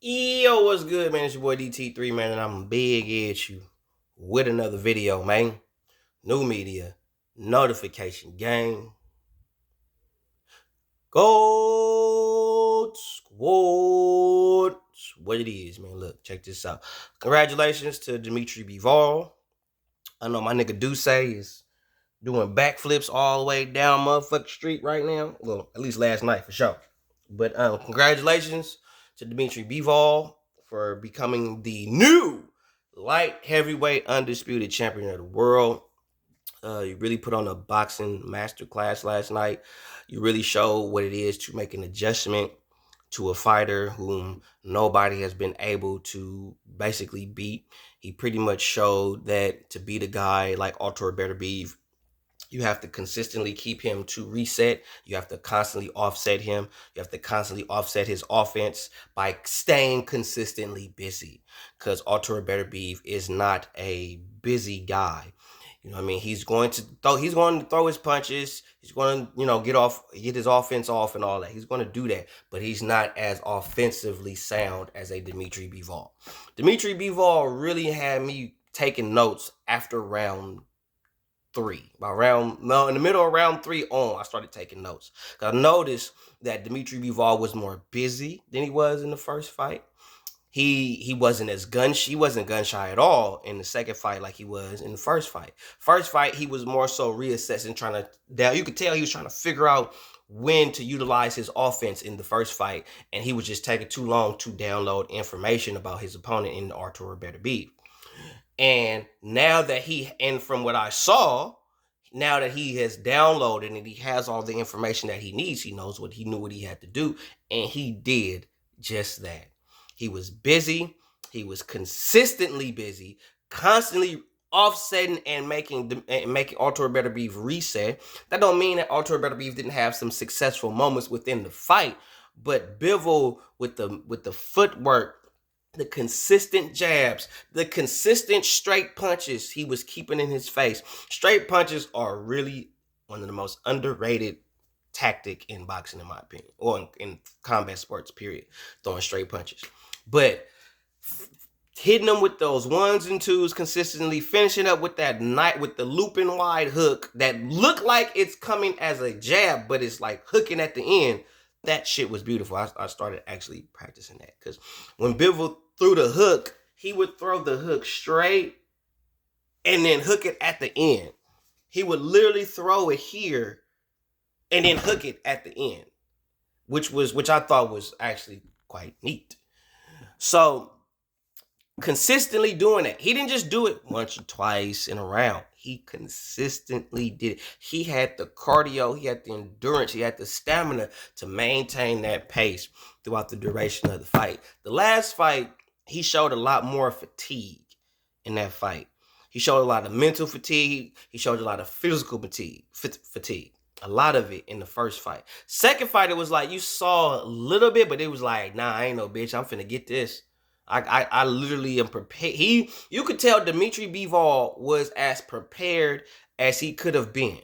Yo, what's good, man? It's your boy DT3, man, and I'm big at you with another video, man. New media, notification gang. Gold Squad. What it is, man. Look, check this out. Congratulations to Dimitry Bivol. I know my nigga Duce is doing backflips all the way down motherfucking street right now. Well, at least last night for sure. But congratulations to Dimitry Bivol for becoming the new light heavyweight undisputed champion of the world. You really put on a boxing masterclass last night. You really showed what it is to make an adjustment to a fighter whom nobody has been able to basically beat. He pretty much showed that to beat a guy like Artur Beterbiev, you have to consistently keep him to reset. You have to constantly offset him. You have to constantly offset his offense by staying consistently busy. Because Artur Beterbiev is not a busy guy. You know what I mean? He's going to throw his punches. He's going to, get his offense off and all that. He's going to do that, but he's not as offensively sound as a Dimitry Bivol. Dimitry Bivol really had me taking notes after round three. In the middle of round three on, I started taking notes. I noticed that Dimitry Bivol was more busy than he was in the first fight. He wasn't gun shy at all in the second fight like he was in the first fight. First fight, he was more so reassessing, you could tell he was trying to figure out when to utilize his offense in the first fight, and he was just taking too long to download information about his opponent in Artur Beterbiev. And from what I saw, now that he has downloaded and he has all the information that he needs, he knew what he had to do, and he did just that. He was busy. He was consistently busy, constantly offsetting and making Artur Beterbiev reset. That don't mean that Artur Beterbiev didn't have some successful moments within the fight, but Bivol with the footwork, the consistent jabs, the consistent straight punches he was keeping in his face. Straight punches are really one of the most underrated tactic in boxing, in my opinion, or in combat sports, period. Throwing straight punches. But hitting them with those ones and twos consistently, finishing up with the looping wide hook that looked like it's coming as a jab, but it's like hooking at the end. That shit was beautiful. I started actually practicing that because when Bivol threw the hook, he would throw the hook straight and then hook it at the end. He would literally throw it here and then hook it at the end, which I thought was actually quite neat. So consistently doing that. He didn't just do it once or twice in a round. He consistently did it. He had the cardio, he had the endurance, he had the stamina to maintain that pace throughout the duration of the fight. The last fight, he showed a lot more fatigue in that fight. He showed a lot of mental fatigue. He showed a lot of physical fatigue. A lot of it in the first fight. Second fight, it was like you saw a little bit, but it was like, nah, I ain't no bitch. I'm finna get this. I literally am prepared. You could tell Dimitry Bivol was as prepared as he could have been.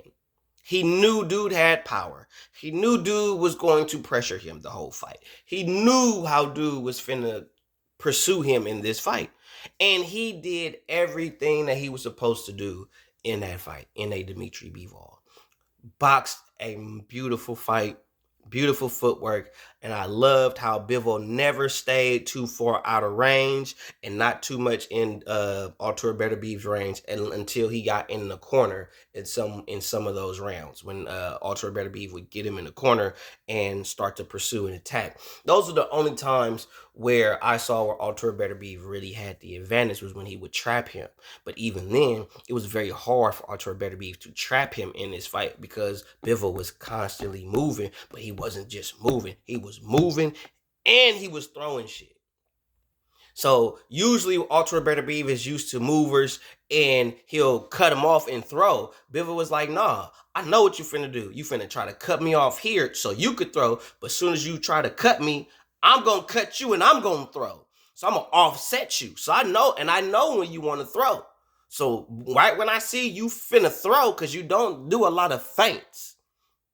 He knew dude had power. He knew dude was going to pressure him the whole fight. He knew how dude was finna pursue him in this fight. And he did everything that he was supposed to do in that fight, in a Dimitry Bivol. Boxed a beautiful fight, beautiful footwork, and I loved how Bivol never stayed too far out of range and not too much in Artur Beterbiev's range until he got in the corner in some of those rounds when Artur Beterbiev would get him in the corner and start to pursue and attack. Those are the only times where I saw where Artur Beterbiev really had the advantage, was when he would trap him. But even then, it was very hard for Artur Beterbiev to trap him in this fight because Bivol was constantly moving, but he wasn't just moving. He was moving and he was throwing shit. So usually Artur Beterbiev is used to movers and he'll cut him off and throw. Bivol was like, nah, I know what you finna do. You finna try to cut me off here so you could throw, but as soon as you try to cut me, I'm gonna cut you and I'm gonna throw. So I'm gonna offset you. So I know when you wanna throw. So right when I see you finna throw, because you don't do a lot of feints,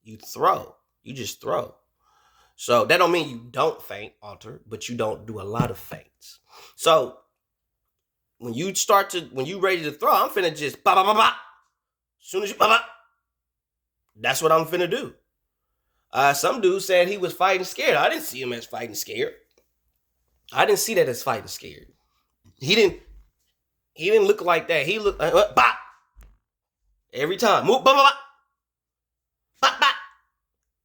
you throw. You just throw. So that don't mean you don't feint, Alter, but you don't do a lot of feints. So when you ready to throw, I'm finna just ba ba ba ba. As soon as you ba ba, that's what I'm finna do. Some dude said he was fighting scared. I didn't see him as fighting scared. I didn't see that as fighting scared. He didn't. He didn't look like that. He looked bop every time. Move ba ba ba bop bop.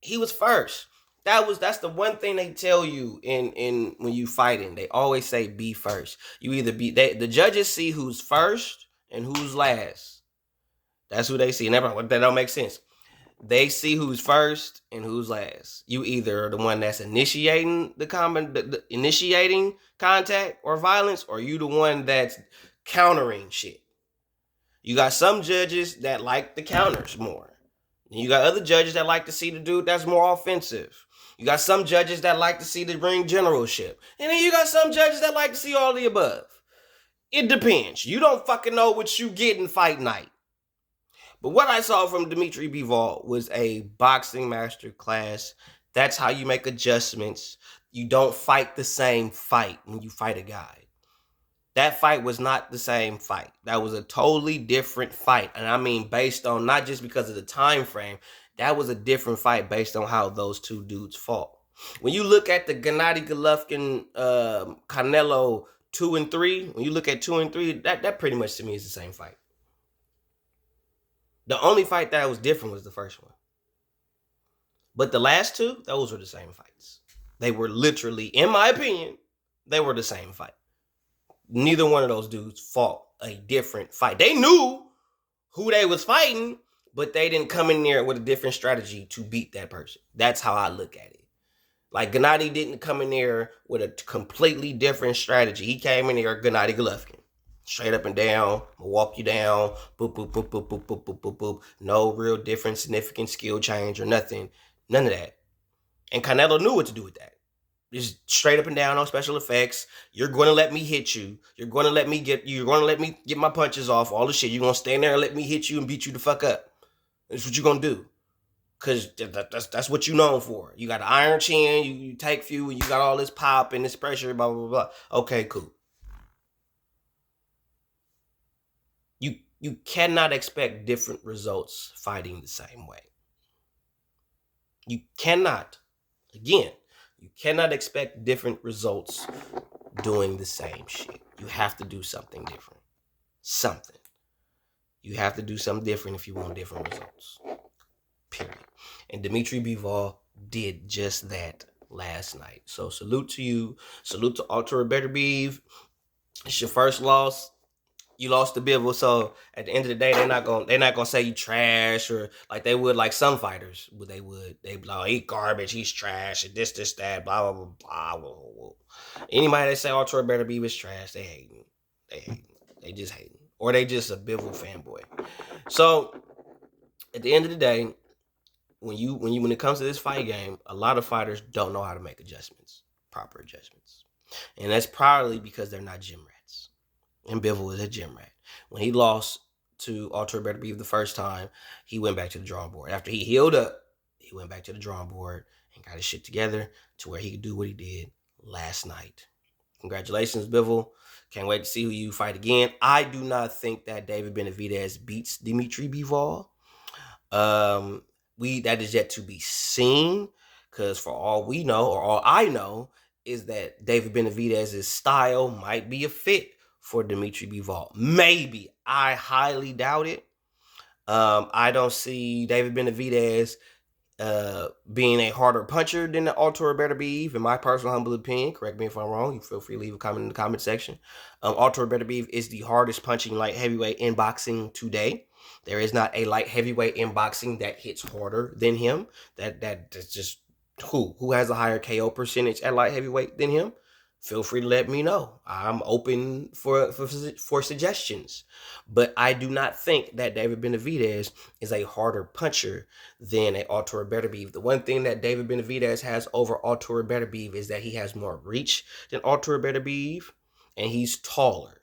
He was first. That's the one thing they tell you in when you fighting. They always say be first. You either be the judges see who's first and who's last. That's who they see. And that don't make sense. They see who's first and who's last. You either are the one that's initiating initiating contact or violence, or you the one that's countering shit. You got some judges that like the counters more. And you got other judges that like to see the dude that's more offensive. You got some judges that like to see the ring generalship. And then you got some judges that like to see all the above. It depends. You don't fucking know what you get in fight night. But what I saw from Dimitry Bivol was a boxing master class. That's how you make adjustments. You don't fight the same fight when you fight a guy. That fight was not the same fight. That was a totally different fight. And I mean, based on not just because of the time frame, that was a different fight based on how those two dudes fought. When you look at the Gennady Golovkin, Canelo 2 and 3, when you look at 2 and 3, that pretty much to me is the same fight. The only fight that was different was the first one. But the last two, those were the same fights. They were literally, in my opinion, they were the same fight. Neither one of those dudes fought a different fight. They knew who they was fighting, but they didn't come in there with a different strategy to beat that person. That's how I look at it. Like, Gennady didn't come in there with a completely different strategy. He came in there, Gennady Golovkin. Straight up and down, walk you down, boop, boop, boop, boop, boop, boop, boop, boop, boop. No real different, significant skill change or nothing. None of that. And Canelo knew what to do with that. Just straight up and down, no special effects. You're going to let me hit you. You're going to let me get my punches off, all the shit. You're going to stand there and let me hit you and beat you the fuck up. That's what you're going to do. Because that's what you're known for. You got an iron chin, you take few, and you got all this pop and this pressure, blah, blah, blah. Okay, cool. You cannot expect different results fighting the same way. You cannot. Again, you cannot expect different results doing the same shit. You have to do something different. Something. You have to do something different if you want different results. Period. And Dimitry Bivol did just that last night. So salute to you. Salute to Artur Beterbiev. It's your first loss. You lost to Bivol, so at the end of the day, they're not gonna say you trash or like they would like some fighters. They'd be like, oh, he's garbage, he's trash, and this, that, blah, blah, blah, blah, blah. Anybody that say Artur Beterbiev is trash, they hating. They just hating. Or they just a Bivol fanboy. So at the end of the day, when it comes to this fight game, a lot of fighters don't know how to make proper adjustments. And that's probably because they're not gym rats. And Bivol is a gym rat. When he lost to Artur Beterbiev the first time, he went back to the drawing board. After he healed up, he went back to the drawing board and got his shit together to where he could do what he did last night. Congratulations, Bivol. Can't wait to see who you fight again. I do not think that David Benavidez beats Dimitry Bivol. That is yet to be seen, because for all we know, or all I know, is that David Benavidez's style might be a fit for Dimitry Bivol. Maybe. I highly doubt it. I don't see David Benavidez being a harder puncher than Artur Beterbiev, in my personal humble opinion. Correct me if I'm wrong. You feel free to leave a comment in the comment section. Artur Beterbiev is the hardest punching light heavyweight in boxing today. There is not a light heavyweight in boxing that hits harder than him. That's just who has a higher KO percentage at light heavyweight than him. Feel free to let me know. I'm open for suggestions. But I do not think that David Benavidez is a harder puncher than a Artur Beterbiev. The one thing that David Benavidez has over Artur Beterbiev is that he has more reach than Artur Beterbiev, and he's taller.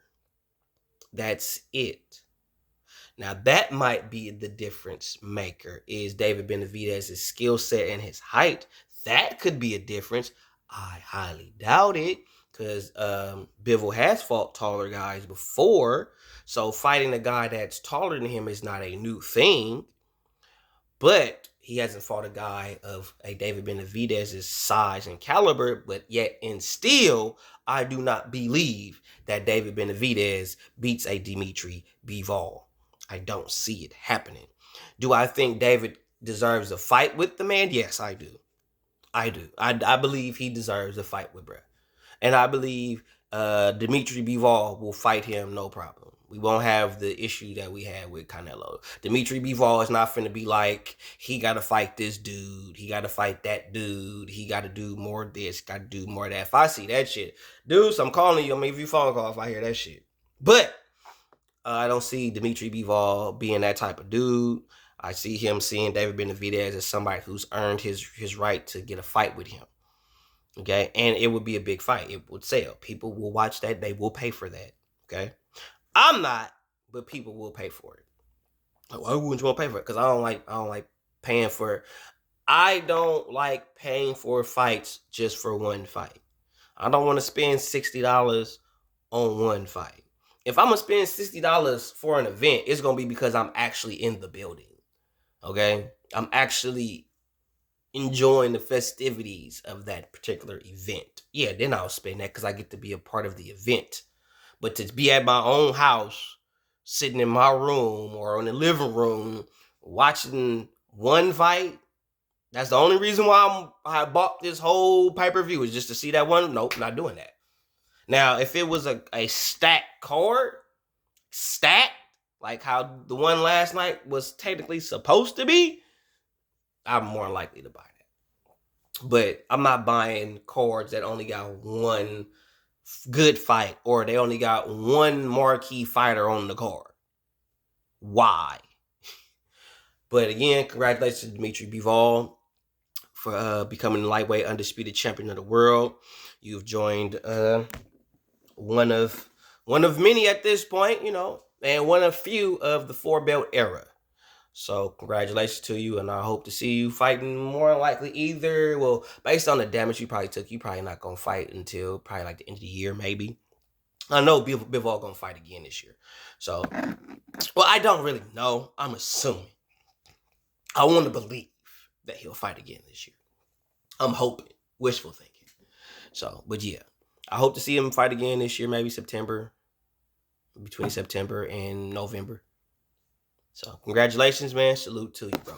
That's it. Now, that might be the difference maker, is David Benavidez's skill set and his height that could be a difference. I highly doubt it because Bivol has fought taller guys before. So fighting a guy that's taller than him is not a new thing. But he hasn't fought a guy of a David Benavidez's size and caliber. But yet and still, I do not believe that David Benavidez beats a Dimitry Bivol. I don't see it happening. Do I think David deserves a fight with the man? Yes, I do. I do. I believe he deserves a fight with Brett. And I believe Dimitry Bivol will fight him no problem. We won't have the issue that we had with Canelo. Dimitry Bivol is not finna be like, he got to fight this dude. He got to fight that dude. He got to do more of this, got to do more of that. If I see that shit, dudes, I'm calling you. I'm give you a phone call if I hear that shit. But I don't see Dimitry Bivol being that type of dude. I see him seeing David Benavidez as somebody who's earned his right to get a fight with him. Okay, and it would be a big fight. It would sell. People will watch that. They will pay for that. Okay, I'm not, but people will pay for it. Why wouldn't you want to pay for it? Because I don't like paying for. I don't like paying for fights just for one fight. I don't want to spend $60 on one fight. If I'm gonna spend $60 for an event, it's gonna be because I'm actually in the building. Okay, I'm actually enjoying the festivities of that particular event. Yeah, then I'll spend that because I get to be a part of the event. But to be at my own house, sitting in my room or in the living room, watching one fight, that's the only reason why I bought this whole pay-per-view is just to see that one. Nope, not doing that. Now, if it was a stacked card, stacked, like how the one last night was technically supposed to be, I'm more likely to buy that. But I'm not buying cards that only got one good fight or they only got one marquee fighter on the card. Why? But again, congratulations to Dimitry Bivol for becoming the lightweight undisputed champion of the world. You've joined one of many at this point, you know, and one of few of the 4-belt era. So congratulations to you, and I hope to see you fighting more likely either. Well, based on the damage you probably took, you probably not gonna fight until probably like the end of the year, maybe. I know Bivol gonna fight again this year. So, well, I don't really know. I'm assuming. I want to believe that he'll fight again this year. I'm hoping, wishful thinking. So, but yeah, I hope to see him fight again this year, maybe September, between September and November. So, congratulations, man. Salute to you, bro.